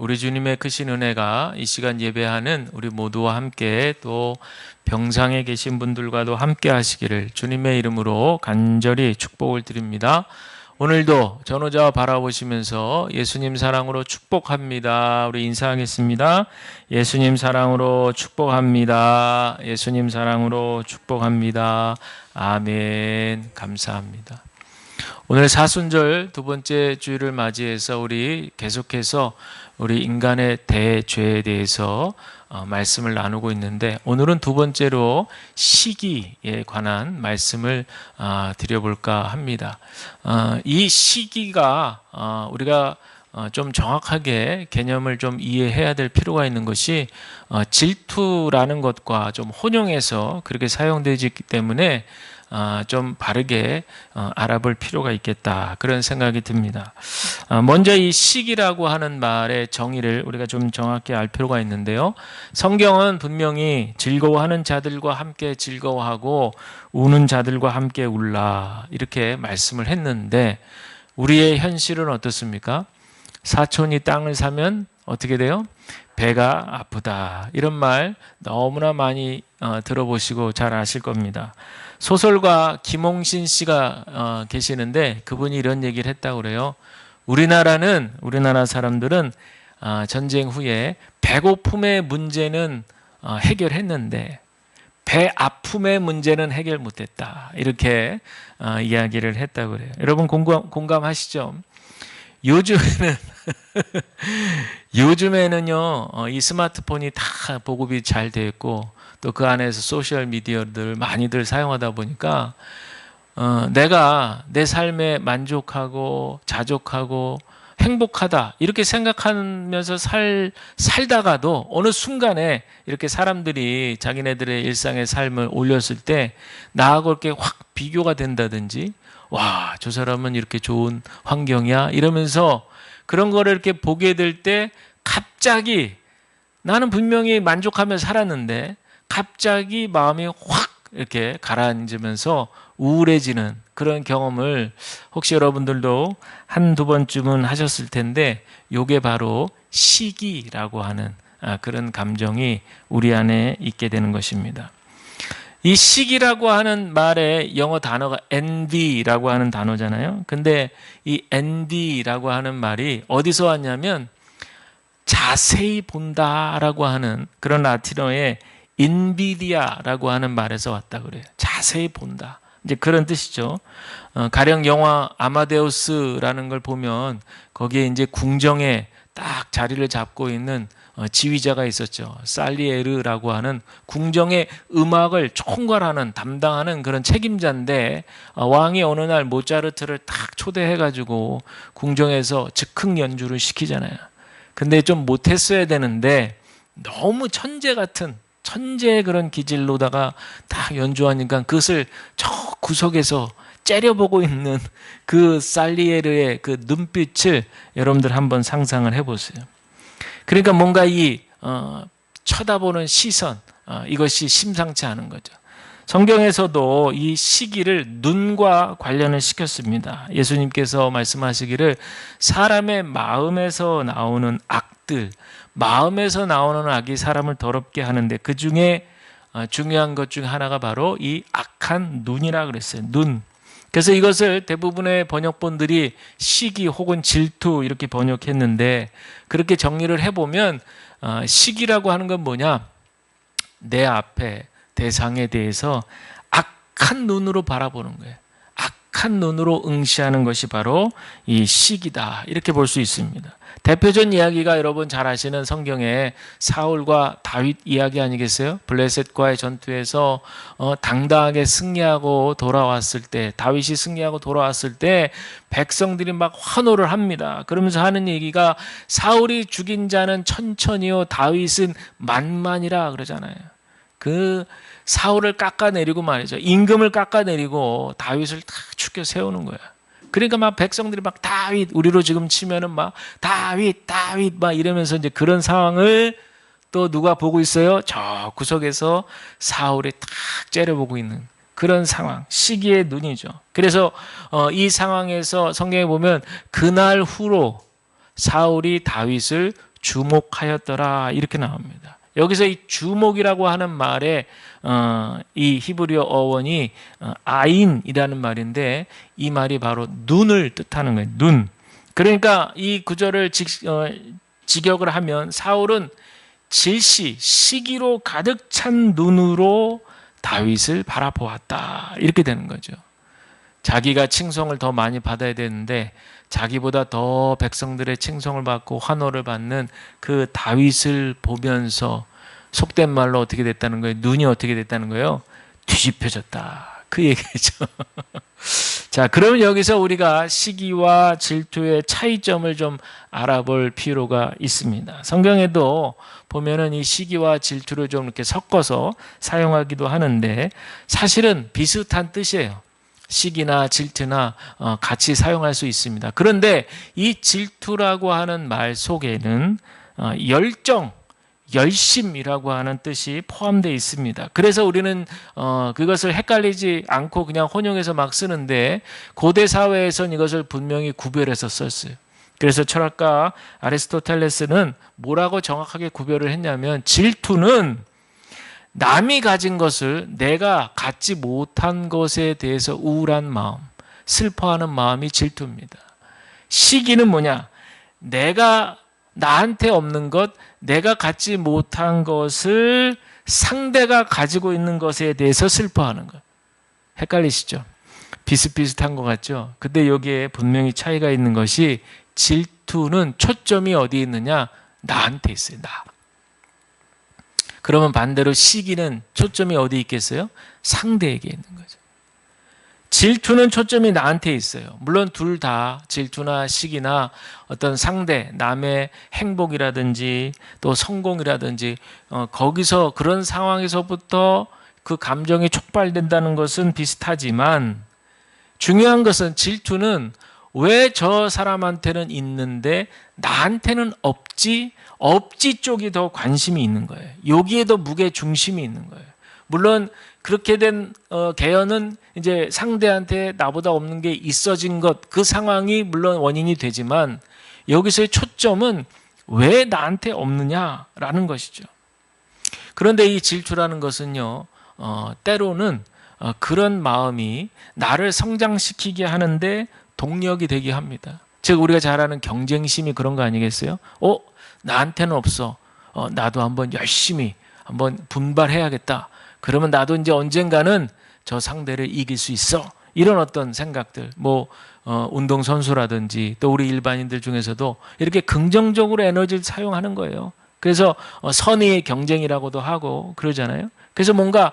우리 주님의 크신 은혜가 이 시간 예배하는 우리 모두와 함께 또 병상에 계신 분들과도 함께 하시기를 주님의 이름으로 간절히 축복을 드립니다. 오늘도 전호자 바라보시면서 예수님 사랑으로 축복합니다. 우리 인사하겠습니다. 예수님 사랑으로 축복합니다. 예수님 사랑으로 축복합니다. 아멘. 감사합니다. 오늘 사순절 두 번째 주일을 맞이해서 우리 계속해서 우리 인간의 대죄에 대해서 말씀을 나누고 있는데, 오늘은 두 번째로 시기에 관한 말씀을 드려볼까 합니다. 이 시기가 우리가 좀 정확하게 개념을 좀 이해해야 될 필요가 있는 것이 질투라는 것과 좀 혼용해서 그렇게 사용되지 있기 때문에 좀 바르게 알아볼 필요가 있겠다, 그런 생각이 듭니다. 먼저 이 시기라고 하는 말의 정의를 우리가 좀 정확히 알 필요가 있는데요. 성경은 분명히 즐거워하는 자들과 함께 즐거워하고 우는 자들과 함께 울라, 이렇게 말씀을 했는데 우리의 현실은 어떻습니까? 사촌이 땅을 사면 어떻게 돼요? 배가 아프다, 이런 말 너무나 많이 들어보시고 잘 아실 겁니다. 소설가 김홍신 씨가 계시는데 그분이 이런 얘기를 했다고 그래요. 우리나라 사람들은 전쟁 후에 배고픔의 문제는 해결했는데 배 아픔의 문제는 해결 못했다, 이렇게 이야기를 했다고 그래요. 여러분 공감하시죠? 요즘에는요, 이 스마트폰이 다 보급이 잘 되어 있고 또 그 안에서 소셜 미디어들 많이들 사용하다 보니까 내가 내 삶에 만족하고 자족하고 행복하다, 이렇게 생각하면서 살다가도 어느 순간에 이렇게 사람들이 자기네들의 일상의 삶을 올렸을 때 나하고 이렇게 확 비교가 된다든지, 와, 저 사람은 이렇게 좋은 환경이야, 이러면서 그런 거를 이렇게 보게 될 때 갑자기 나는 분명히 만족하며 살았는데 갑자기 마음이 확 이렇게 가라앉으면서 우울해지는 그런 경험을 혹시 여러분들도 한두 번쯤은 하셨을 텐데, 요게 바로 시기라고 하는 그런 감정이 우리 안에 있게 되는 것입니다. 이 시기라고 하는 말의 영어 단어가 envy라고 하는 단어잖아요. 근데 이 envy라고 하는 말이 어디서 왔냐면 자세히 본다라고 하는 그런 라틴어의 인비디아라고 하는 말에서 왔다 그래요. 자세히 본다, 이제 그런 뜻이죠. 가령 영화 아마데우스라는 걸 보면 거기에 이제 궁정에 딱 자리를 잡고 있는 지휘자가 있었죠. 살리에르라고 하는 궁정의 음악을 총괄하는 담당하는 그런 책임자인데, 왕이 어느 날 모차르트를 딱 초대해가지고 궁정에서 즉흥 연주를 시키잖아요. 근데 좀 못했어야 되는데 너무 천재 같은 천재의 그런 기질로다가 딱 연주하니까 그것을 저 구석에서 째려보고 있는 그 살리에르의 그 눈빛을 여러분들 한번 상상을 해보세요. 그러니까 뭔가 이 쳐다보는 시선, 이것이 심상치 않은 거죠. 성경에서도 이 시기를 눈과 관련을 시켰습니다. 예수님께서 말씀하시기를 사람의 마음에서 나오는 악들, 마음에서 나오는 악이 사람을 더럽게 하는데 그 중에 중요한 것 중 하나가 바로 이 악한 눈이라 그랬어요. 눈. 그래서 이것을 대부분의 번역본들이 시기 혹은 질투 이렇게 번역했는데, 그렇게 정리를 해보면 시기라고 하는 건 뭐냐? 내 앞에 대상에 대해서 악한 눈으로 바라보는 거예요. 악한 눈으로 응시하는 것이 바로 이 시기다, 이렇게 볼 수 있습니다. 대표적 이야기가 여러분 잘 아시는 성경의 사울과 다윗 이야기 아니겠어요? 블레셋과의 전투에서 당당하게 승리하고 돌아왔을 때, 다윗이 승리하고 돌아왔을 때 백성들이 막 환호를 합니다. 그러면서 하는 얘기가 사울이 죽인 자는 천천히요 다윗은 만만이라 그러잖아요. 그 사울을 깎아내리고 말이죠. 임금을 깎아내리고 다윗을 다 축켜 세우는 거야. 그러니까 막 백성들이 막 다윗, 우리로 지금 치면은 막 다윗 막 이러면서 이제 그런 상황을 또 누가 보고 있어요? 저 구석에서 사울이 탁 째려보고 있는 그런 상황, 시기의 눈이죠. 그래서 이 상황에서 성경에 보면 그날 후로 사울이 다윗을 주목하였더라 이렇게 나옵니다. 여기서 이 주목이라고 하는 말에 이 히브리어 어원이 아인이라는 말인데 이 말이 바로 눈을 뜻하는 거예요. 눈. 그러니까 이 구절을 직역을 하면 사울은 질시, 시기로 가득 찬 눈으로 다윗을 바라보았다 이렇게 되는 거죠. 자기가 칭송을 더 많이 받아야 되는데 자기보다 더 백성들의 칭송을 받고 환호를 받는 그 다윗을 보면서 속된 말로 어떻게 됐다는 거예요? 눈이 어떻게 됐다는 거예요? 뒤집혀졌다. 그 얘기죠. 자, 그러면 여기서 우리가 시기와 질투의 차이점을 좀 알아볼 필요가 있습니다. 성경에도 보면은 이 시기와 질투를 좀 이렇게 섞어서 사용하기도 하는데 사실은 비슷한 뜻이에요. 시기나 질투나 같이 사용할 수 있습니다. 그런데 이 질투라고 하는 말 속에는 열정, 열심이라고 하는 뜻이 포함되어 있습니다. 그래서 우리는 그것을 헷갈리지 않고 그냥 혼용해서 막 쓰는데 고대 사회에서는 이것을 분명히 구별해서 썼어요. 그래서 철학가 아리스토텔레스는 뭐라고 정확하게 구별을 했냐면 질투는 남이 가진 것을 내가 갖지 못한 것에 대해서 우울한 마음, 슬퍼하는 마음이 질투입니다. 시기는 뭐냐? 내가 나한테 없는 것, 내가 갖지 못한 것을 상대가 가지고 있는 것에 대해서 슬퍼하는 것. 헷갈리시죠? 비슷비슷한 것 같죠? 근데 여기에 분명히 차이가 있는 것이 질투는 초점이 어디에 있느냐? 나한테 있어요. 나. 그러면 반대로 시기는 초점이 어디 있겠어요? 상대에게 있는 거죠. 질투는 초점이 나한테 있어요. 물론 둘 다 질투나 시기나 어떤 상대, 남의 행복이라든지 또 성공이라든지 거기서 그런 상황에서부터 그 감정이 촉발된다는 것은 비슷하지만 중요한 것은 질투는 왜 저 사람한테는 있는데 나한테는 없지 쪽이 더 관심이 있는 거예요. 여기에 더 무게 중심이 있는 거예요. 물론 그렇게 된 개연은 이제 상대한테 나보다 없는 게 있어진 것, 그 상황이 물론 원인이 되지만 여기서의 초점은 왜 나한테 없느냐라는 것이죠. 그런데 이 질투라는 것은요, 때로는 그런 마음이 나를 성장시키게 하는데 동력이 되게 합니다. 즉 우리가 잘 아는 경쟁심이 그런 거 아니겠어요? 나한테는 없어. 나도 한번 열심히 한번 분발해야겠다. 그러면 나도 이제 언젠가는 저 상대를 이길 수 있어. 이런 어떤 생각들, 운동선수라든지 또 우리 일반인들 중에서도 이렇게 긍정적으로 에너지를 사용하는 거예요. 그래서 선의의 경쟁이라고도 하고 그러잖아요. 그래서 뭔가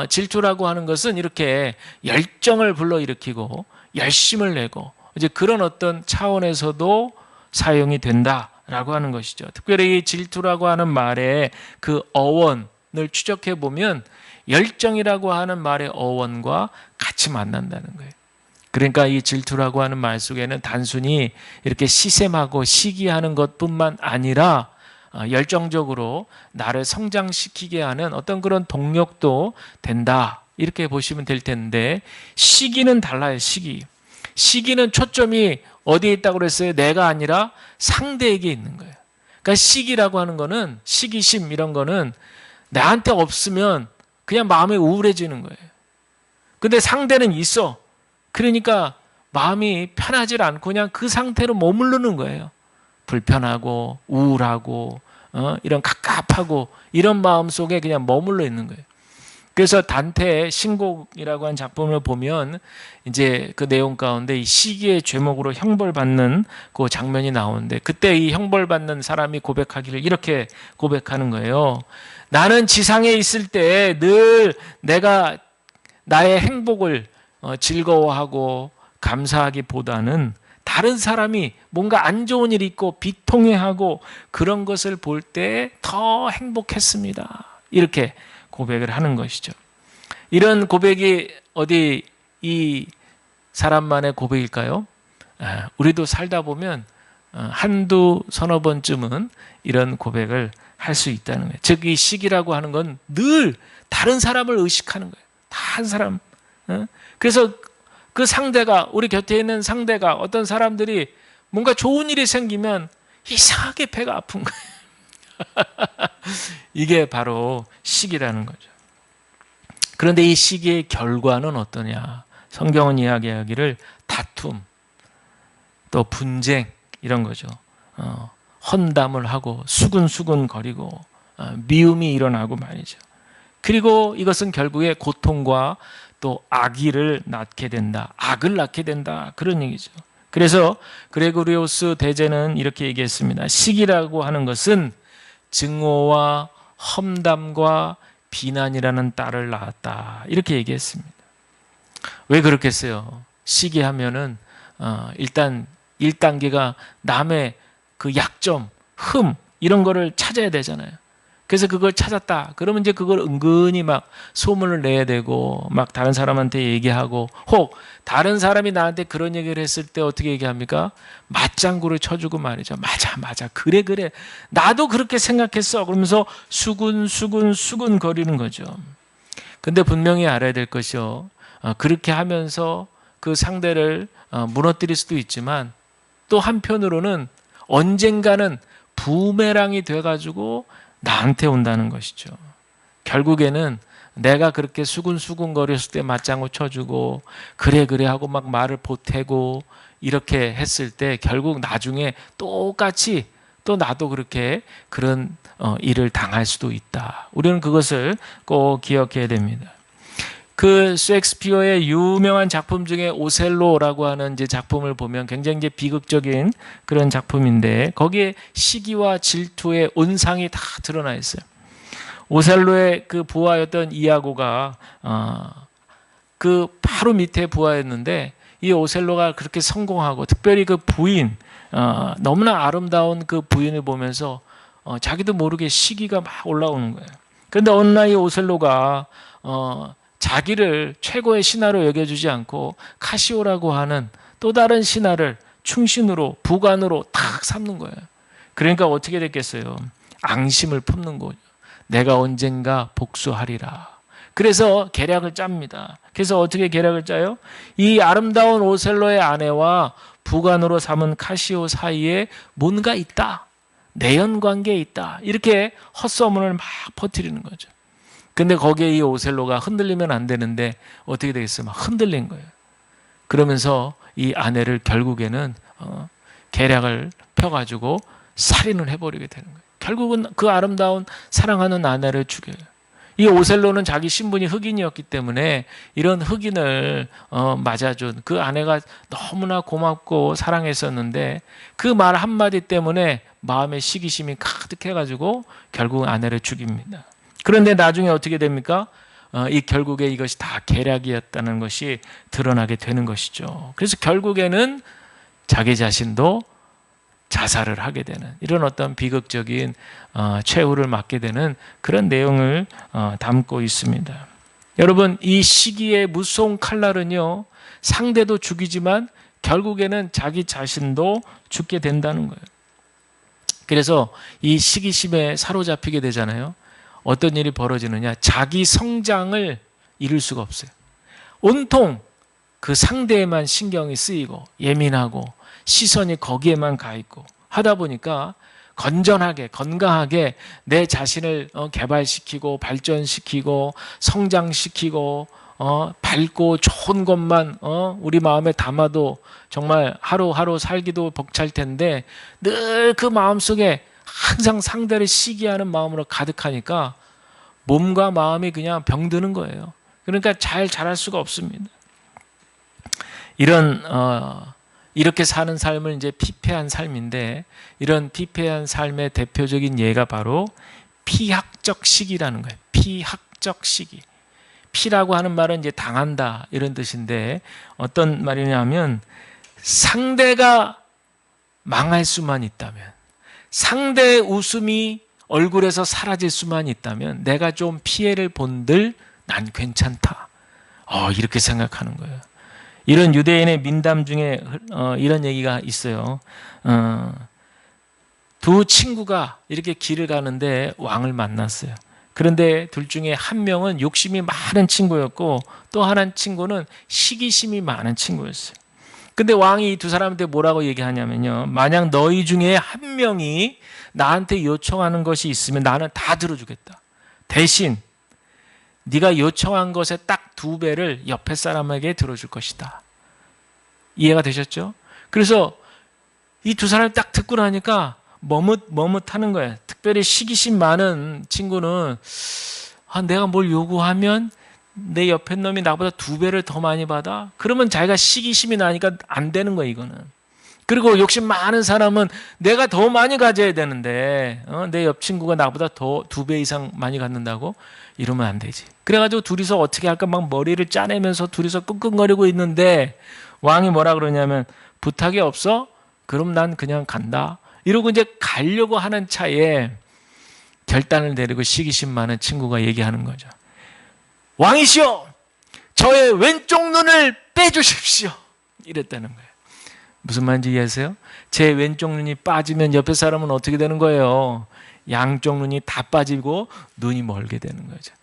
질투라고 하는 것은 이렇게 열정을 불러일으키고 열심을 내고 이제 그런 어떤 차원에서도 사용이 된다라고 하는 것이죠. 특별히 이 질투라고 하는 말의 그 어원을 추적해 보면 열정이라고 하는 말의 어원과 같이 만난다는 거예요. 그러니까 이 질투라고 하는 말 속에는 단순히 이렇게 시샘하고 시기하는 것뿐만 아니라 열정적으로 나를 성장시키게 하는 어떤 그런 동력도 된다. 이렇게 보시면 될 텐데 시기는 달라요. 시기는 초점이 어디에 있다고 그랬어요? 내가 아니라 상대에게 있는 거예요. 그러니까 시기라고 하는 거는 시기심 이런 거는 나한테 없으면 그냥 마음이 우울해지는 거예요. 근데 상대는 있어. 그러니까 마음이 편하지 않고 그냥 그 상태로 머무르는 거예요. 불편하고 우울하고 이런 갑갑하고 이런 마음 속에 그냥 머물러 있는 거예요. 그래서 단테의 신곡이라고 하는 작품을 보면 이제 그 내용 가운데 이 시기의 죄목으로 형벌받는 그 장면이 나오는데 그때 이 형벌받는 사람이 고백하기를 이렇게 고백하는 거예요. 나는 지상에 있을 때 늘 내가 나의 행복을 즐거워하고 감사하기보다는 다른 사람이 뭔가 안 좋은 일이 있고 비통해하고 그런 것을 볼 때 더 행복했습니다. 이렇게 고백을 하는 것이죠. 이런 고백이 어디 이 사람만의 고백일까요? 우리도 살다 보면 한두 서너 번쯤은 이런 고백을 할 수 있다는 거예요. 즉 이 시기라고 하는 건 늘 다른 사람을 의식하는 거예요. 다른 사람. 그래서 그 상대가 우리 곁에 있는 상대가 어떤 사람들이 뭔가 좋은 일이 생기면 이상하게 배가 아픈 거예요. 이게 바로 시기라는 거죠. 그런데 이 시기의 결과는 어떠냐? 성경은 이야기하기를 다툼, 또 분쟁 이런 거죠. 헌담을 하고 수근수근 거리고 미움이 일어나고 말이죠. 그리고 이것은 결국에 고통과 또 악의를 낳게 된다. 악을 낳게 된다. 그런 얘기죠. 그래서 그레고리오스 대제는 이렇게 얘기했습니다. 시기라고 하는 것은 증오와 험담과 비난이라는 딸을 낳았다. 이렇게 얘기했습니다. 왜 그렇겠어요? 시기하면은 일단 1단계가 남의 그 약점, 흠 이런 거를 찾아야 되잖아요. 그래서 그걸 찾았다. 그러면 이제 그걸 은근히 막 소문을 내야 되고 막 다른 사람한테 얘기하고 혹 다른 사람이 나한테 그런 얘기를 했을 때 어떻게 얘기합니까? 맞장구를 쳐주고 말이죠. 맞아. 그래. 나도 그렇게 생각했어. 그러면서 수군 거리는 거죠. 근데 분명히 알아야 될 것이요. 그렇게 하면서 그 상대를 무너뜨릴 수도 있지만 또 한편으로는 언젠가는 부메랑이 돼가지고 나한테 온다는 것이죠. 결국에는 내가 그렇게 수군수군 거렸을 때 맞장구 쳐주고 그래 하고 막 말을 보태고 이렇게 했을 때 결국 나중에 똑같이 또 나도 그렇게 그런 일을 당할 수도 있다. 우리는 그것을 꼭 기억해야 됩니다. 그 셰익스피어의 유명한 작품 중에 오셀로라고 하는 이제 작품을 보면 굉장히 이제 비극적인 그런 작품인데 거기에 시기와 질투의 온상이 다 드러나 있어요. 오셀로의 그 부하였던 이아고가 그 바로 밑에 부하였는데 이 오셀로가 그렇게 성공하고 특별히 그 부인 너무나 아름다운 그 부인을 보면서 자기도 모르게 시기가 막 올라오는 거예요. 그런데 어느 날 이 오셀로가 자기를 최고의 신하로 여겨주지 않고 카시오라고 하는 또 다른 신하를 충신으로 부관으로 탁 삼는 거예요. 그러니까 어떻게 됐겠어요? 앙심을 품는 거죠. 내가 언젠가 복수하리라. 그래서 계략을 짭니다. 그래서 어떻게 계략을 짜요? 이 아름다운 오셀로의 아내와 부관으로 삼은 카시오 사이에 뭔가 있다. 내연관계에 있다. 이렇게 헛소문을 막 퍼뜨리는 거죠. 근데 거기에 이 오셀로가 흔들리면 안 되는데 어떻게 되겠어요? 막 흔들린 거예요. 그러면서 이 아내를 결국에는 계략을 펴가지고 살인을 해버리게 되는 거예요. 결국은 그 아름다운 사랑하는 아내를 죽여요. 이 오셀로는 자기 신분이 흑인이었기 때문에 이런 흑인을 맞아준 그 아내가 너무나 고맙고 사랑했었는데 그 말 한마디 때문에 마음에 시기심이 가득해가지고 결국 아내를 죽입니다. 그런데 나중에 어떻게 됩니까? 이 결국에 이것이 다 계략이었다는 것이 드러나게 되는 것이죠. 그래서 결국에는 자기 자신도 자살을 하게 되는 이런 어떤 비극적인 최후를 맞게 되는 그런 내용을 담고 있습니다. 여러분, 이 시기의 무서운 칼날은요, 상대도 죽이지만 결국에는 자기 자신도 죽게 된다는 거예요. 그래서 이 시기심에 사로잡히게 되잖아요. 어떤 일이 벌어지느냐? 자기 성장을 이룰 수가 없어요. 온통 그 상대에만 신경이 쓰이고 예민하고 시선이 거기에만 가 있고 하다 보니까 건전하게 건강하게 내 자신을 개발시키고 발전시키고 성장시키고 밝고 좋은 것만 우리 마음에 담아도 정말 하루하루 살기도 벅찰 텐데 늘 그 마음속에 항상 상대를 시기하는 마음으로 가득하니까 몸과 마음이 그냥 병드는 거예요. 그러니까 잘 자랄 수가 없습니다. 이렇게 사는 삶을 이제 피폐한 삶인데 이런 피폐한 삶의 대표적인 예가 바로 피학적 시기라는 거예요. 피학적 시기. 피라고 하는 말은 이제 당한다 이런 뜻인데 어떤 말이냐면 상대가 망할 수만 있다면 상대의 웃음이 얼굴에서 사라질 수만 있다면 내가 좀 피해를 본들 난 괜찮다. 이렇게 생각하는 거예요. 이런 유대인의 민담 중에 이런 얘기가 있어요. 두 친구가 이렇게 길을 가는데 왕을 만났어요. 그런데 둘 중에 한 명은 욕심이 많은 친구였고 또 하나 친구는 시기심이 많은 친구였어요. 근데 왕이 이 두 사람한테 뭐라고 얘기하냐면요. 만약 너희 중에 한 명이 나한테 요청하는 것이 있으면 나는 다 들어주겠다. 대신 네가 요청한 것의 딱 2배를 옆에 사람에게 들어줄 것이다. 이해가 되셨죠? 그래서 이 두 사람이 딱 듣고 나니까 머뭇하는 거예요. 특별히 시기심 많은 친구는 내가 뭘 요구하면 내 옆에 놈이 나보다 2배를 더 많이 받아? 그러면 자기가 시기심이 나니까 안 되는 거예요, 이거는. 그리고 욕심 많은 사람은 내가 더 많이 가져야 되는데 내 옆 친구가 나보다 더 2배 이상 많이 갖는다고? 이러면 안 되지. 그래가지고 둘이서 어떻게 할까 막 머리를 짜내면서 둘이서 끙끙거리고 있는데 왕이 뭐라 그러냐면 부탁이 없어? 그럼 난 그냥 간다. 이러고 이제 가려고 하는 차에 결단을 내리고 시기심 많은 친구가 얘기하는 거죠. 왕이시여, 저의 왼쪽 눈을 빼주십시오. 이랬다는 거예요. 무슨 말인지 이해하세요? 제 왼쪽 눈이 빠지면 옆에 사람은 어떻게 되는 거예요? 양쪽 눈이 다 빠지고 눈이 멀게 되는 거죠.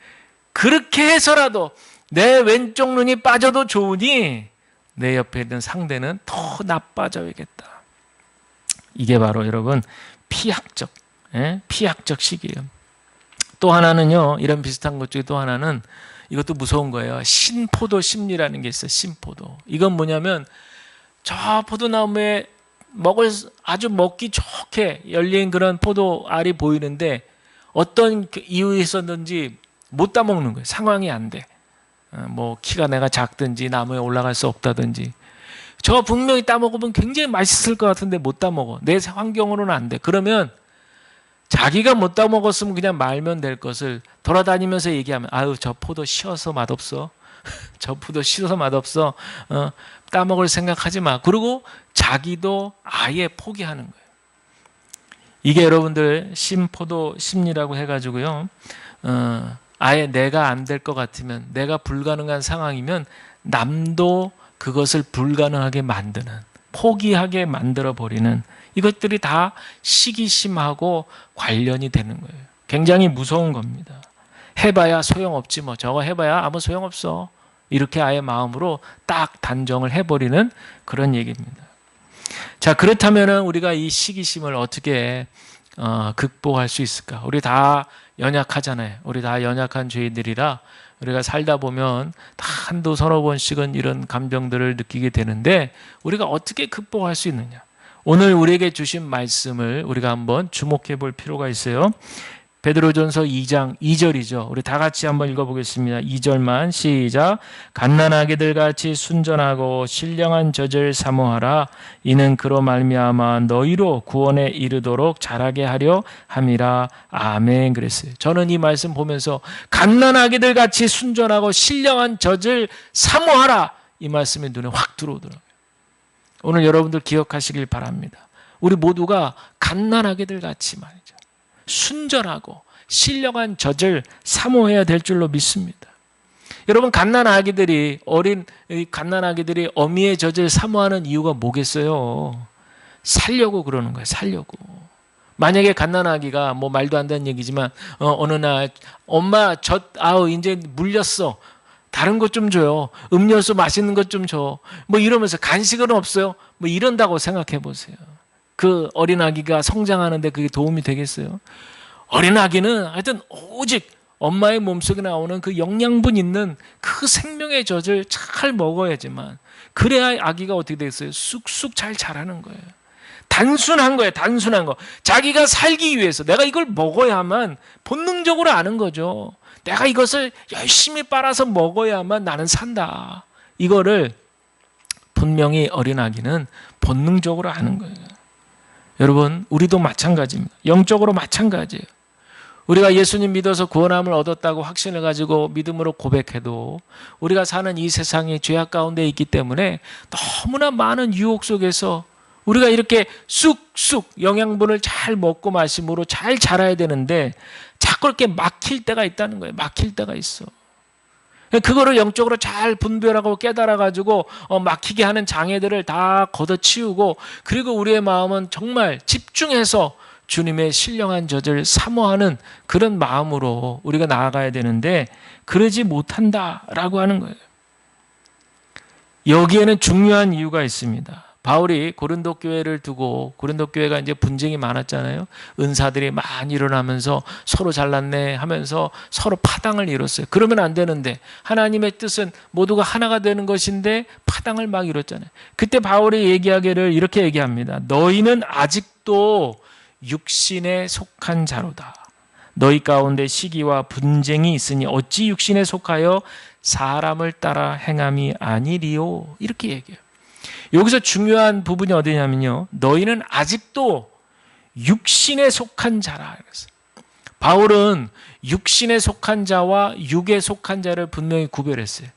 그렇게 해서라도 내 왼쪽 눈이 빠져도 좋으니 내 옆에 있는 상대는 더 나빠져야겠다. 이게 바로 여러분 피학적 시기예요. 또 하나는요, 이런 비슷한 것 중에 또 하나는 이것도 무서운 거예요. 신포도 심리라는 게 있어요. 신포도. 이건 뭐냐면 저 포도나무에 아주 먹기 좋게 열린 그런 포도 알이 보이는데 어떤 이유에 있었는지 못 따먹는 거예요. 상황이 안 돼. 뭐 키가 내가 작든지 나무에 올라갈 수 없다든지. 저 분명히 따먹으면 굉장히 맛있을 것 같은데 못 따먹어. 내 환경으로는 안 돼. 그러면 자기가 못 따먹었으면 그냥 말면 될 것을 돌아다니면서 얘기하면 아유 저 포도 쉬어서 맛없어. 저 포도 쉬어서 맛없어. 따먹을 생각하지 마. 그리고 자기도 아예 포기하는 거예요. 이게 여러분들 신포도 심리라고 해가지고요. 아예 내가 안 될 것 같으면, 내가 불가능한 상황이면 남도 그것을 불가능하게 만드는, 포기하게 만들어버리는, 이것들이 다 시기심하고 관련이 되는 거예요. 굉장히 무서운 겁니다. 해봐야 소용없지 뭐, 저거 해봐야 아무 소용없어. 이렇게 아예 마음으로 딱 단정을 해버리는 그런 얘기입니다. 자, 그렇다면 우리가 이 시기심을 어떻게 극복할 수 있을까? 우리 다 연약하잖아요. 우리 다 연약한 죄인들이라 우리가 살다 보면 다 한두 서너 번씩은 이런 감정들을 느끼게 되는데 우리가 어떻게 극복할 수 있느냐? 오늘 우리에게 주신 말씀을 우리가 한번 주목해 볼 필요가 있어요. 베드로전서 2장 2절이죠. 우리 다 같이 한번 읽어보겠습니다. 2절만 시작. 갓난아기들 같이 순전하고 신령한 젖을 사모하라. 이는 그로 말미암아 너희로 구원에 이르도록 자라게 하려 함이라. 아멘. 그랬어요. 저는 이 말씀 보면서 갓난아기들 같이 순전하고 신령한 젖을 사모하라. 이 말씀이 눈에 확 들어오더라고요. 오늘 여러분들 기억하시길 바랍니다. 우리 모두가 갓난아기들 같이 말이죠. 순전하고 신령한 젖을 사모해야 될 줄로 믿습니다. 여러분, 갓난아기들이 어미의 젖을 사모하는 이유가 뭐겠어요? 살려고 그러는 거예요. 살려고. 만약에 갓난아기가 뭐 말도 안 되는 얘기지만 어느 날 엄마 젖 이제 물렸어. 다른 것 좀 줘요. 음료수 맛있는 것 좀 줘. 뭐 이러면서 간식은 없어요. 뭐 이런다고 생각해 보세요. 그 어린아기가 성장하는데 그게 도움이 되겠어요? 어린아기는 하여튼 오직 엄마의 몸속에 나오는 그 영양분 있는 그 생명의 젖을 잘 먹어야지만 그래야 아기가 어떻게 되겠어요? 쑥쑥 잘 자라는 거예요. 단순한 거예요. 단순한 거. 자기가 살기 위해서 내가 이걸 먹어야만 본능적으로 아는 거죠. 내가 이것을 열심히 빨아서 먹어야만 나는 산다. 이거를 분명히 어린아기는 본능적으로 아는 거예요. 여러분, 우리도 마찬가지입니다. 영적으로 마찬가지예요. 우리가 예수님 믿어서 구원함을 얻었다고 확신을 가지고 믿음으로 고백해도 우리가 사는 이 세상이 죄악 가운데 있기 때문에 너무나 많은 유혹 속에서 우리가 이렇게 쑥쑥 영양분을 잘 먹고 마심으로 잘 자라야 되는데 자꾸 이렇게 막힐 때가 있다는 거예요. 막힐 때가 있어. 그거를 영적으로 잘 분별하고 깨달아가지고 막히게 하는 장애들을 다 걷어치우고 그리고 우리의 마음은 정말 집중해서 주님의 신령한 젖을 사모하는 그런 마음으로 우리가 나아가야 되는데 그러지 못한다라고 하는 거예요. 여기에는 중요한 이유가 있습니다. 바울이 고린도 교회를 두고, 고린도 교회가 이제 분쟁이 많았잖아요. 은사들이 많이 일어나면서 서로 잘났네 하면서 서로 파당을 이뤘어요. 그러면 안 되는데, 하나님의 뜻은 모두가 하나가 되는 것인데 파당을 막 이뤘잖아요. 그때 바울이 얘기하기를 이렇게 얘기합니다. 너희는 아직도 육신에 속한 자로다. 너희 가운데 시기와 분쟁이 있으니 어찌 육신에 속하여 사람을 따라 행함이 아니리요. 이렇게 얘기해요. 여기서 중요한 부분이 어디냐면요, 너희는 아직도 육신에 속한 자라. 바울은 육신에 속한 자와 육에 속한 자를 분명히 구별했어요.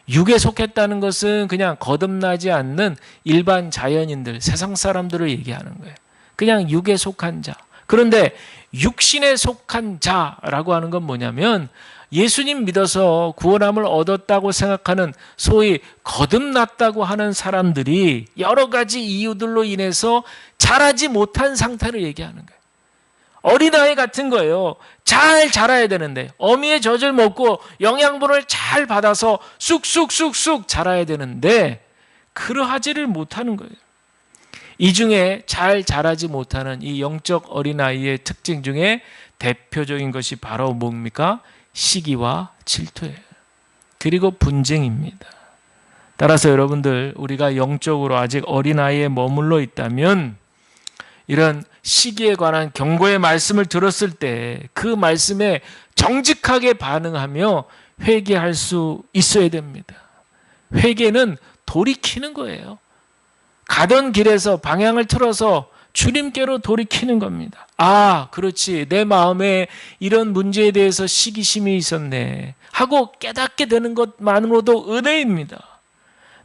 육에 속했다는 것은 그냥 거듭나지 않는 일반 자연인들, 세상 사람들을 얘기하는 거예요. 그냥 육에 속한 자. 그런데 육신에 속한 자라고 하는 건 뭐냐면, 예수님 믿어서 구원함을 얻었다고 생각하는 소위 거듭났다고 하는 사람들이 여러 가지 이유들로 인해서 자라지 못한 상태를 얘기하는 거예요. 어린아이 같은 거예요. 잘 자라야 되는데, 어미의 젖을 먹고 영양분을 잘 받아서 쑥쑥쑥쑥 자라야 되는데 그러하지를 못하는 거예요. 이 중에 잘 자라지 못하는 이 영적 어린아이의 특징 중에 대표적인 것이 바로 뭡니까? 시기와 질투예요. 그리고 분쟁입니다. 따라서 여러분들, 우리가 영적으로 아직 어린아이에 머물러 있다면 이런 시기에 관한 경고의 말씀을 들었을 때 그 말씀에 정직하게 반응하며 회개할 수 있어야 됩니다. 회개는 돌이키는 거예요. 가던 길에서 방향을 틀어서 주님께로 돌이키는 겁니다. 아, 그렇지. 내 마음에 이런 문제에 대해서 시기심이 있었네 하고 깨닫게 되는 것만으로도 은혜입니다.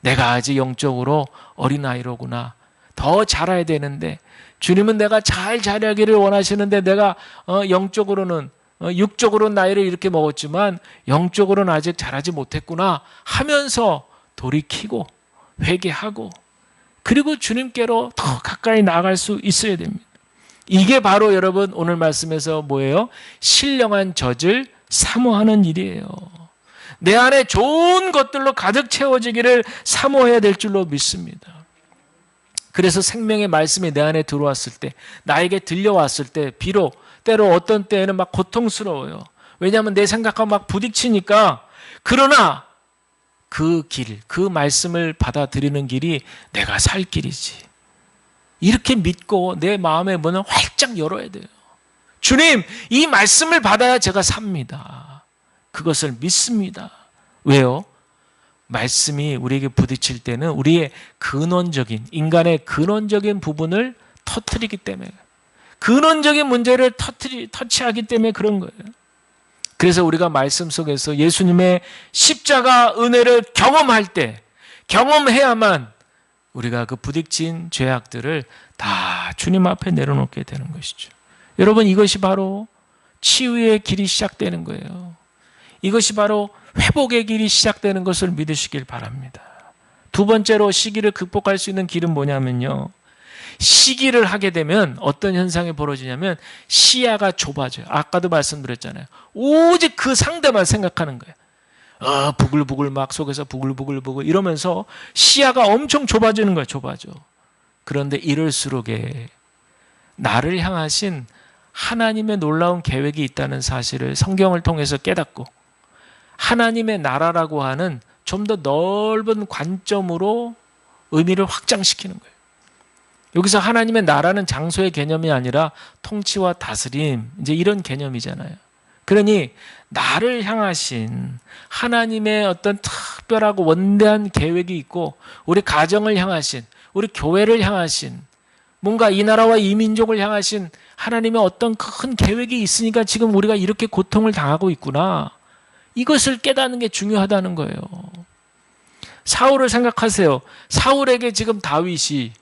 내가 아직 영적으로 어린아이로구나. 더 자라야 되는데, 주님은 내가 잘 자라기를 원하시는데 내가 영적으로는, 육적으로는 나이를 이렇게 먹었지만 영적으로는 아직 자라지 못했구나 하면서 돌이키고 회개하고, 그리고 주님께로 더 가까이 나아갈 수 있어야 됩니다. 이게 바로 여러분 오늘 말씀에서 뭐예요? 신령한 젖을 사모하는 일이에요. 내 안에 좋은 것들로 가득 채워지기를 사모해야 될 줄로 믿습니다. 그래서 생명의 말씀이 내 안에 들어왔을 때, 나에게 들려왔을 때 비록 때로 어떤 때에는 막 고통스러워요. 왜냐하면 내 생각과 막 부딪히니까. 그러나 그 길, 그 말씀을 받아들이는 길이 내가 살 길이지. 이렇게 믿고 내 마음의 문을 활짝 열어야 돼요. 주님, 이 말씀을 받아야 제가 삽니다. 그것을 믿습니다. 왜요? 말씀이 우리에게 부딪힐 때는 우리의 근원적인, 인간의 근원적인 부분을 터뜨리기 때문에, 근원적인 문제를 터치하기 때문에 그런 거예요. 그래서 우리가 말씀 속에서 예수님의 십자가 은혜를 경험할 때, 경험해야만 우리가 그 부딪힌 죄악들을 다 주님 앞에 내려놓게 되는 것이죠. 여러분, 이것이 바로 치유의 길이 시작되는 거예요. 이것이 바로 회복의 길이 시작되는 것을 믿으시길 바랍니다. 두 번째로 시기를 극복할 수 있는 길은 뭐냐면요, 시기를 하게 되면 어떤 현상이 벌어지냐면 시야가 좁아져요. 아까도 말씀드렸잖아요. 오직 그 상대만 생각하는 거예요. 부글부글 막 속에서 부글부글 이러면서 시야가 엄청 좁아지는 거예요. 좁아져. 그런데 이럴수록에 나를 향하신 하나님의 놀라운 계획이 있다는 사실을 성경을 통해서 깨닫고, 하나님의 나라라고 하는 좀 더 넓은 관점으로 의미를 확장시키는 거예요. 여기서 하나님의 나라는 장소의 개념이 아니라 통치와 다스림, 이제 이런 개념이잖아요. 그러니 나를 향하신 하나님의 어떤 특별하고 원대한 계획이 있고, 우리 가정을 향하신, 우리 교회를 향하신, 뭔가 이 나라와 이 민족을 향하신 하나님의 어떤 큰 계획이 있으니까 지금 우리가 이렇게 고통을 당하고 있구나. 이것을 깨닫는 게 중요하다는 거예요. 사울을 생각하세요. 사울에게 지금 다윗이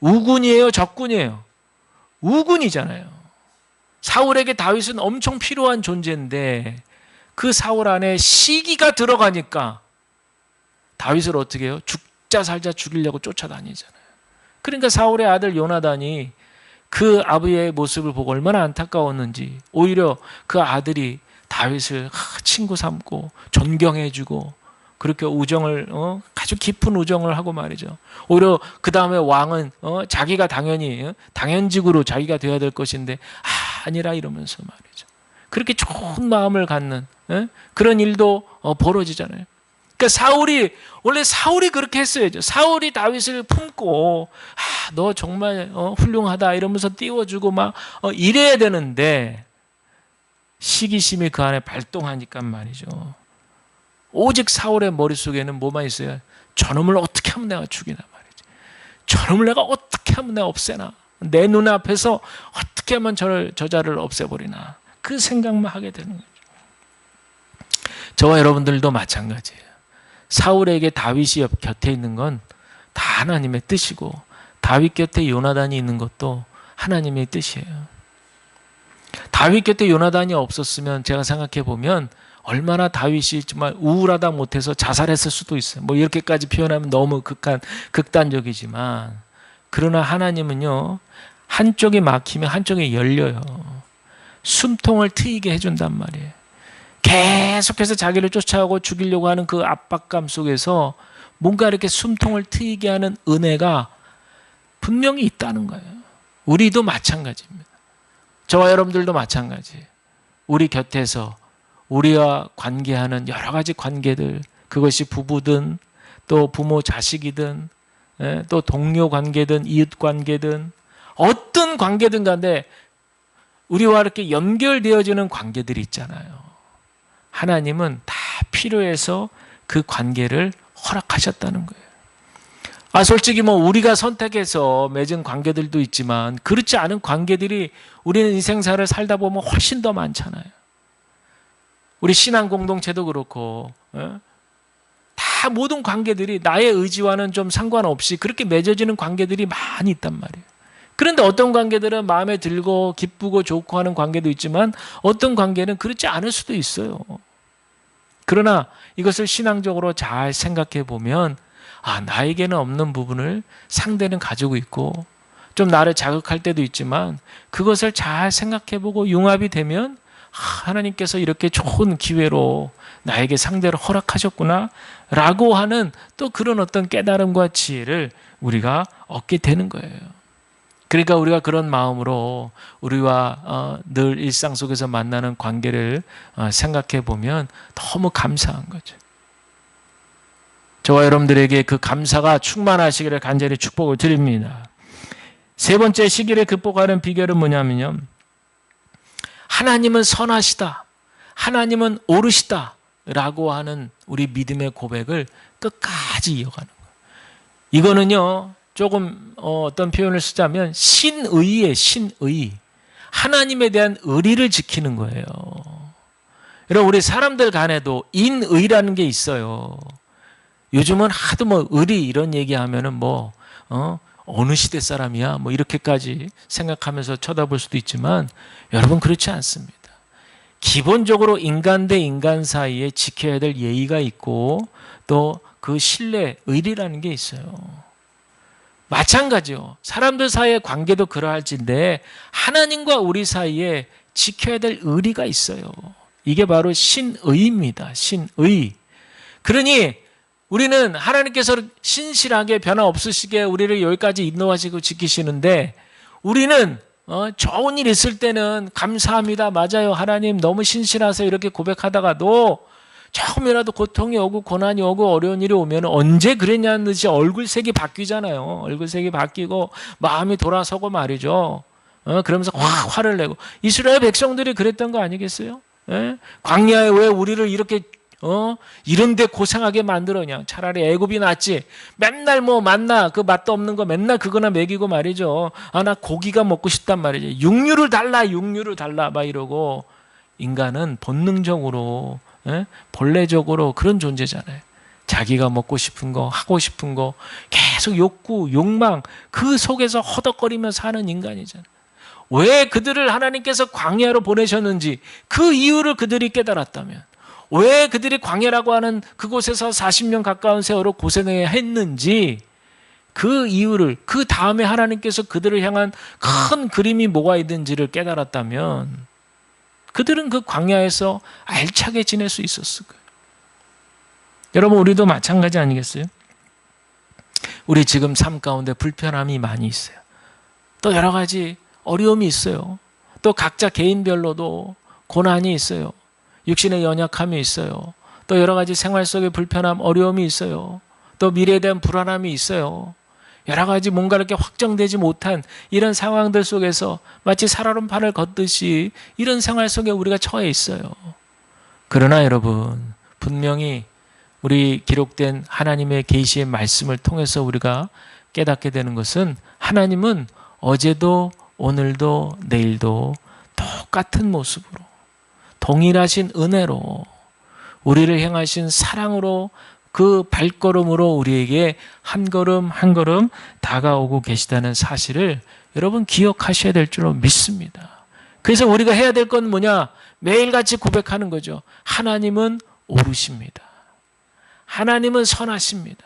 우군이에요, 적군이에요? 우군이잖아요. 사울에게 다윗은 엄청 필요한 존재인데 그 사울 안에 시기가 들어가니까 다윗을 어떻게 해요? 죽자 살자 죽이려고 쫓아다니잖아요. 그러니까 사울의 아들 요나단이 그 아버지의 모습을 보고 얼마나 안타까웠는지, 오히려 그 아들이 다윗을 친구 삼고 존경해주고 그렇게 우정을 아주 깊은 우정을 하고 말이죠. 오히려 그 다음에 왕은 자기가 당연히 당연직으로 자기가 돼야 될 것인데 아니라 이러면서 말이죠. 그렇게 좋은 마음을 갖는 그런 일도 벌어지잖아요. 그러니까 원래 사울이 그렇게 했어야죠. 사울이 다윗을 품고 너 정말 훌륭하다 이러면서 띄워주고 막 이래야 되는데 시기심이 그 안에 발동하니까 말이죠. 오직 사울의 머릿속에는 뭐만 있어요? 저놈을 어떻게 하면 내가 죽이나 말이지. 저놈을 내가 어떻게 하면 내가 없애나. 내 눈앞에서 어떻게 하면 저자를 없애버리나. 그 생각만 하게 되는 거죠. 저와 여러분들도 마찬가지예요. 사울에게 다윗이 곁에 있는 건 다 하나님의 뜻이고 다윗 곁에 요나단이 있는 것도 하나님의 뜻이에요. 다윗 곁에 요나단이 없었으면 제가 생각해 보면 얼마나 다윗이 정말 우울하다 못해서 자살했을 수도 있어요. 뭐 이렇게까지 표현하면 너무 극단적이지만 그러나 하나님은요 한쪽이 막히면 한쪽이 열려요. 숨통을 트이게 해준단 말이에요. 계속해서 자기를 쫓아오고 죽이려고 하는 그 압박감 속에서 뭔가 이렇게 숨통을 트이게 하는 은혜가 분명히 있다는 거예요. 우리도 마찬가지입니다. 저와 여러분들도 마찬가지예요. 우리 곁에서 우리와 관계하는 여러 가지 관계들, 그것이 부부든 또 부모 자식이든 또 동료 관계든 이웃 관계든 어떤 관계든 간에 우리와 이렇게 연결되어지는 관계들이 있잖아요. 하나님은 다 필요해서 그 관계를 허락하셨다는 거예요. 솔직히 우리가 선택해서 맺은 관계들도 있지만 그렇지 않은 관계들이 우리는 인생사를 살다 보면 훨씬 더 많잖아요. 우리 신앙 공동체도 그렇고 다 모든 관계들이 나의 의지와는 좀 상관없이 그렇게 맺어지는 관계들이 많이 있단 말이에요. 그런데 어떤 관계들은 마음에 들고 기쁘고 좋고 하는 관계도 있지만 어떤 관계는 그렇지 않을 수도 있어요. 그러나 이것을 신앙적으로 잘 생각해 보면 나에게는 없는 부분을 상대는 가지고 있고 좀 나를 자극할 때도 있지만 그것을 잘 생각해 보고 융합이 되면 하나님께서 이렇게 좋은 기회로 나에게 상대를 허락하셨구나 라고 하는 또 그런 어떤 깨달음과 지혜를 우리가 얻게 되는 거예요. 그러니까 우리가 그런 마음으로 우리와 늘 일상 속에서 만나는 관계를 생각해 보면 너무 감사한 거죠. 저와 여러분들에게 그 감사가 충만하시기를 간절히 축복을 드립니다. 세 번째 시기를 극복하는 비결은 뭐냐면요. 하나님은 선하시다. 하나님은 옳으시다. 라고 하는 우리 믿음의 고백을 끝까지 이어가는 거예요. 이거는요. 조금 어떤 표현을 쓰자면 신의예요. 신의. 하나님에 대한 의리를 지키는 거예요. 여러분 우리 사람들 간에도 인의라는 게 있어요. 요즘은 하도 의리 이런 얘기하면은 어느 시대 사람이야 이렇게까지 생각하면서 쳐다볼 수도 있지만 여러분 그렇지 않습니다. 기본적으로 인간 대 인간 사이에 지켜야 될 예의가 있고 또 그 신뢰, 의리라는 게 있어요. 마찬가지요. 사람들 사이의 관계도 그러할진데 하나님과 우리 사이에 지켜야 될 의리가 있어요. 이게 바로 신의입니다. 신의. 그러니 우리는 하나님께서 신실하게 변화 없으시게 우리를 여기까지 인도하시고 지키시는데 우리는 좋은 일 있을 때는 감사합니다. 맞아요. 하나님 너무 신실하세요. 이렇게 고백하다가도 조금이라도 고통이 오고 고난이 오고 어려운 일이 오면 언제 그랬냐는 듯이 얼굴색이 바뀌잖아요. 얼굴색이 바뀌고 마음이 돌아서고 말이죠. 그러면서 확 화를 내고 이스라엘 백성들이 그랬던 거 아니겠어요? 광야에 왜 우리를 이렇게 이런데 고생하게 만들었냐. 차라리 애굽이 낫지. 맨날 만나 그 맛도 없는 거 맨날 그거나 먹이고 말이죠. 나 고기가 먹고 싶단 말이죠. 육류를 달라 막 이러고 인간은 본능적으로 본래적으로 그런 존재잖아요. 자기가 먹고 싶은 거 하고 싶은 거 계속 욕구 욕망 그 속에서 허덕거리며 사는 인간이잖아요. 왜 그들을 하나님께서 광야로 보내셨는지 그 이유를 그들이 깨달았다면 왜 그들이 광야라고 하는 그곳에서 40년 가까운 세월을 고생해야 했는지 그 이유를 그 다음에 하나님께서 그들을 향한 큰 그림이 뭐가 있는지를 깨달았다면 그들은 그 광야에서 알차게 지낼 수 있었을 거예요. 여러분, 우리도 마찬가지 아니겠어요? 우리 지금 삶 가운데 불편함이 많이 있어요. 또 여러 가지 어려움이 있어요. 또 각자 개인별로도 고난이 있어요. 육신의 연약함이 있어요. 또 여러 가지 생활 속의 불편함, 어려움이 있어요. 또 미래에 대한 불안함이 있어요. 여러 가지 뭔가 이렇게 확정되지 못한 이런 상황들 속에서 마치 살얼음판을 걷듯이 이런 생활 속에 우리가 처해 있어요. 그러나 여러분, 분명히 우리 기록된 하나님의 계시의 말씀을 통해서 우리가 깨닫게 되는 것은 하나님은 어제도 오늘도 내일도 똑같은 모습으로 동일하신 은혜로 우리를 향하신 사랑으로 그 발걸음으로 우리에게 한 걸음 한 걸음 다가오고 계시다는 사실을 여러분 기억하셔야 될 줄로 믿습니다. 그래서 우리가 해야 될 건 뭐냐? 매일같이 고백하는 거죠. 하나님은 옳으십니다. 하나님은 선하십니다.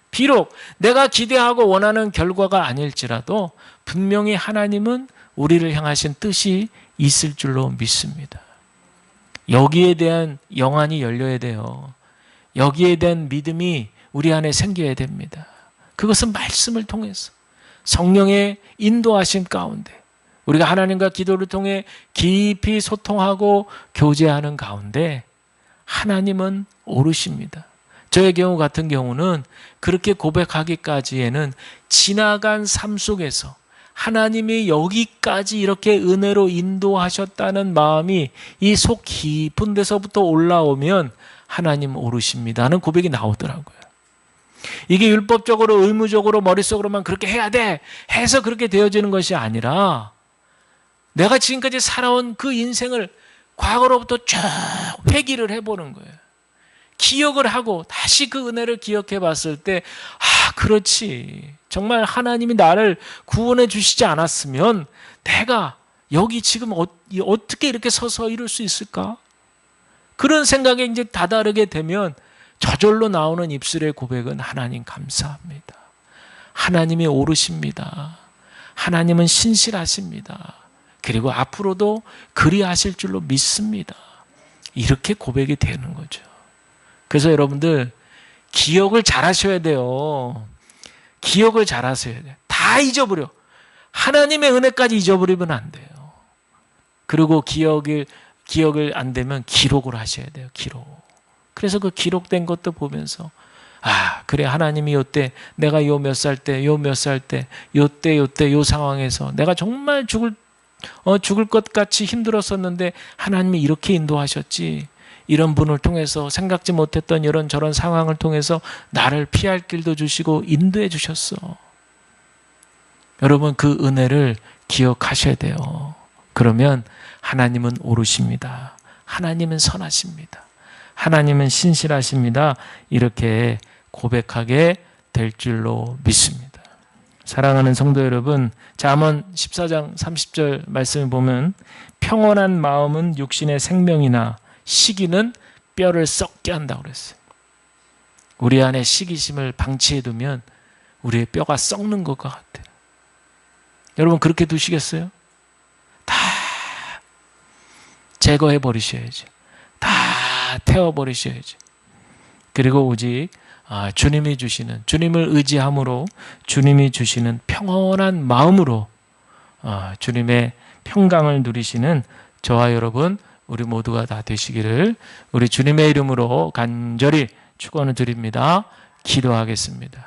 비록 내가 기대하고 원하는 결과가 아닐지라도 분명히 하나님은 우리를 향하신 뜻이 있을 줄로 믿습니다. 여기에 대한 영안이 열려야 돼요. 여기에 대한 믿음이 우리 안에 생겨야 됩니다. 그것은 말씀을 통해서 성령의 인도하심 가운데 우리가 하나님과 기도를 통해 깊이 소통하고 교제하는 가운데 하나님은 옳으십니다. 저의 경우 같은 경우는 그렇게 고백하기까지에는 지나간 삶 속에서 하나님이 여기까지 이렇게 은혜로 인도하셨다는 마음이 이 속 깊은 데서부터 올라오면 하나님 옳으십니다는 고백이 나오더라고요. 이게 율법적으로 의무적으로 머릿속으로만 그렇게 해야 돼 해서 그렇게 되어지는 것이 아니라 내가 지금까지 살아온 그 인생을 과거로부터 쭉 회귀를 해보는 거예요. 기억을 하고 다시 그 은혜를 기억해 봤을 때 그렇지. 정말 하나님이 나를 구원해 주시지 않았으면 내가 여기 지금 어떻게 이렇게 서서 이룰 수 있을까? 그런 생각에 이제 다다르게 되면 저절로 나오는 입술의 고백은 하나님 감사합니다. 하나님이 옳으십니다. 하나님은 신실하십니다. 그리고 앞으로도 그리하실 줄로 믿습니다. 이렇게 고백이 되는 거죠. 그래서 여러분들 기억을 잘 하셔야 돼요. 기억을 잘 하셔야 돼요. 다 잊어버려. 하나님의 은혜까지 잊어버리면 안 돼요. 그리고 기억을 안 되면 기록을 하셔야 돼요. 기록. 그래서 그 기록된 것도 보면서 그래 하나님이 요때 내가 요 몇 살 때 요 몇 살 때 요때 요 상황에서 내가 정말 죽을 것 같이 힘들었었는데 하나님이 이렇게 인도하셨지. 이런 분을 통해서 생각지 못했던 이런 저런 상황을 통해서 나를 피할 길도 주시고 인도해 주셨어. 여러분 그 은혜를 기억하셔야 돼요. 그러면 하나님은 옳으십니다. 하나님은 선하십니다. 하나님은 신실하십니다. 이렇게 고백하게 될 줄로 믿습니다. 사랑하는 성도 여러분, 잠언 14장 30절 말씀을 보면 평온한 마음은 육신의 생명이나 시기는 뼈를 썩게 한다고 그랬어요. 우리 안에 시기심을 방치해두면 우리의 뼈가 썩는 것과 같아요. 여러분 그렇게 두시겠어요? 다 제거해 버리셔야죠. 다 태워버리셔야죠. 그리고 오직 주님이 주시는, 주님을 의지함으로 주님이 주시는 평온한 마음으로 주님의 평강을 누리시는 저와 여러분 우리 모두가 다 되시기를 우리 주님의 이름으로 간절히 축원을 드립니다. 기도하겠습니다.